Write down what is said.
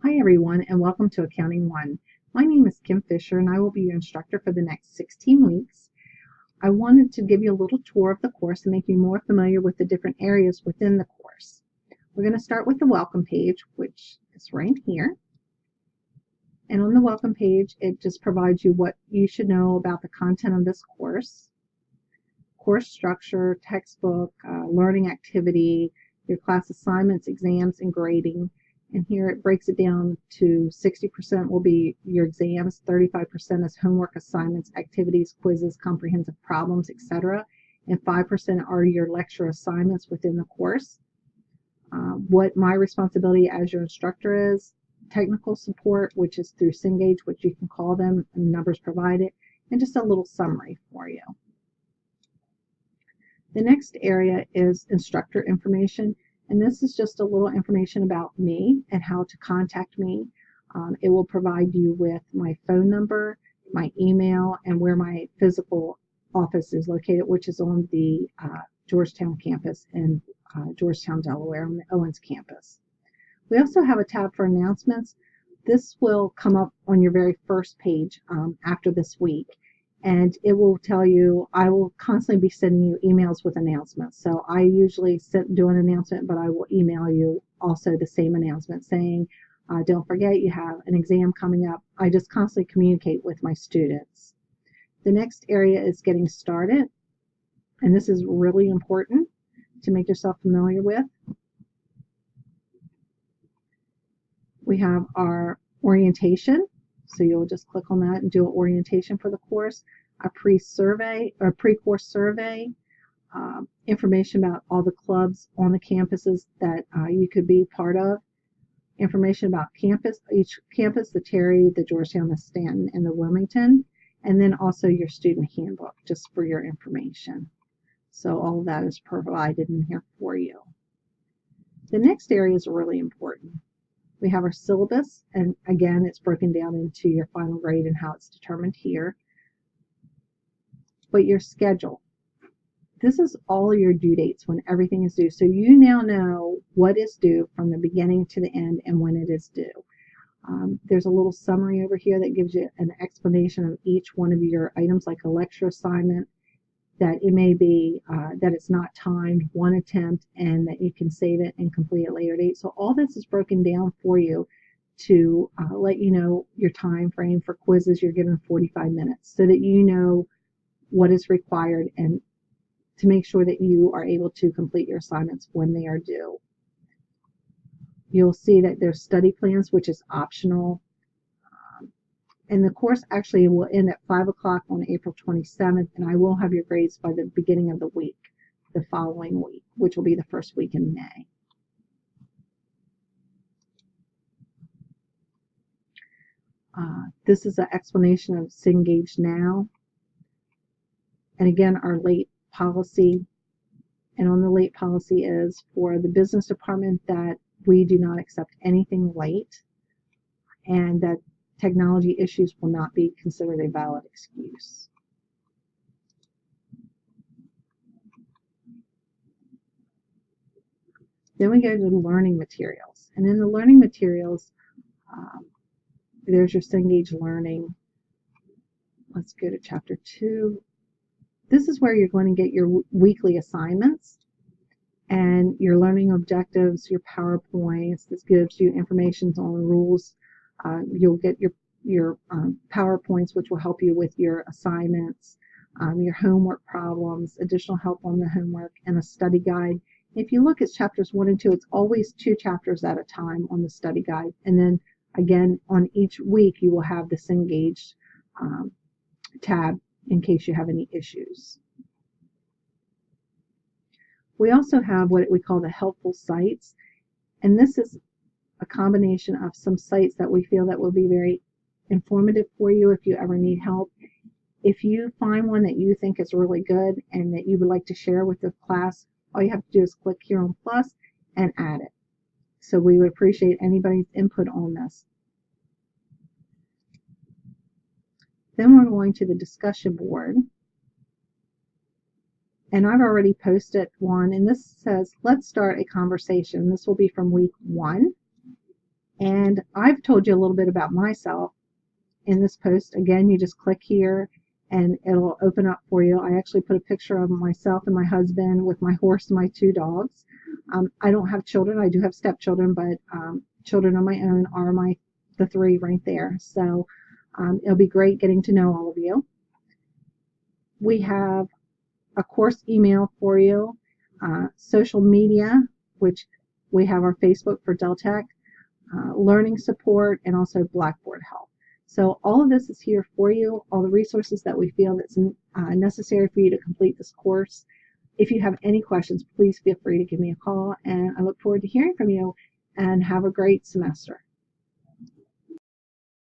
Hi everyone, and welcome to Accounting 1. My name is Kim Fisher and I will be your instructor for the next 16 weeks. I wanted to give you a little tour of the course and make you more familiar with the different areas within the course. We're going to start with the welcome page, which is right here. And on the welcome page, it just provides you what you should know about the content of this course structure, textbook, learning activity, your class assignments, exams, and grading. And here it breaks it down to 60% will be your exams, 35% is homework, assignments, activities, quizzes, comprehensive problems, etc. And 5% are your lecture assignments within the course. What my responsibility as your instructor is, technical support, which is through Cengage, which you can call them, and numbers provided, and just a little summary for you. The next area is instructor information. And this is just a little information about me and how to contact me. It will provide you with my phone number, my email, and where my physical office is located, which is on the Georgetown campus in Georgetown, Delaware, on the Owens campus. We also have a tab for announcements. This will come up on your very first page after this week. And it will tell you, I will constantly be sending you emails with announcements. So I usually do an announcement, but I will email you also the same announcement saying, don't forget you have an exam coming up. I just constantly communicate with my students. The next area is getting started. And this is really important to make yourself familiar with. We have our orientation. So you'll just click on that and do an orientation for the course, a pre-survey or pre-course survey, information about all the clubs on the campuses that you could be part of, information about each campus, the Terry, the Georgetown, the Stanton, and the Wilmington, and then also your student handbook just for your information. So all of that is provided in here for you. The next area is really important. We have our syllabus, and again, it's broken down into your final grade and how it's determined here. But your schedule. This is all your due dates when everything is due. So you now know what is due from the beginning to the end and when it is due. There's a little summary over here that gives you an explanation of each one of your items, like a lecture assignment, that it may be that it's not timed, one attempt, and that you can save it and complete at a later date. So all this is broken down for you to let you know your time frame. For quizzes, you're given 45 minutes so that you know what is required and to make sure that you are able to complete your assignments when they are due. You'll see that there's study plans, which is optional. And the course actually will end at 5 o'clock on April 27th, and I will have your grades by the beginning of the week, the following week, which will be the first week in May. This is an explanation of Cengage Now. And again, our late policy. And on the late policy is for the business department that we do not accept anything late, and that technology issues will not be considered a valid excuse. Then we go to the learning materials. And in the learning materials, there's your Cengage Learning. Let's go to Chapter 2. This is where you're going to get your weekly assignments and your learning objectives, your PowerPoints. This gives you information on the rules. You'll get your PowerPoints, which will help you with your assignments, your homework problems, additional help on the homework, and a study guide. If you look at chapters 1 and 2, it's always 2 chapters at a time on the study guide. And then again, on each week, you will have the Cengage tab in case you have any issues. We also have what we call the helpful sites. And this is a combination of some sites that we feel that will be very informative for you if you ever need help. If you find one that you think is really good and that you would like to share with the class, all you have to do is click here on plus and add it. So we would appreciate anybody's input on this. Then we're going to the discussion board. And I've already posted one, and this says, let's start a conversation. This will be from week 1. And I've told you a little bit about myself in this post. Again, you just click here and it'll open up for you. I actually put a picture of myself and my husband with my horse and my 2 dogs. I don't have children. I do have stepchildren, but children of my own are the 3 right there. So it'll be great getting to know all of you. We have a course email for you, social media, which we have our Facebook for Deltec, learning support, and also Blackboard help. So all of this is here for you, all the resources that we feel that's necessary for you to complete this course. If you have any questions, please feel free to give me a call, and I look forward to hearing from you, and have a great semester.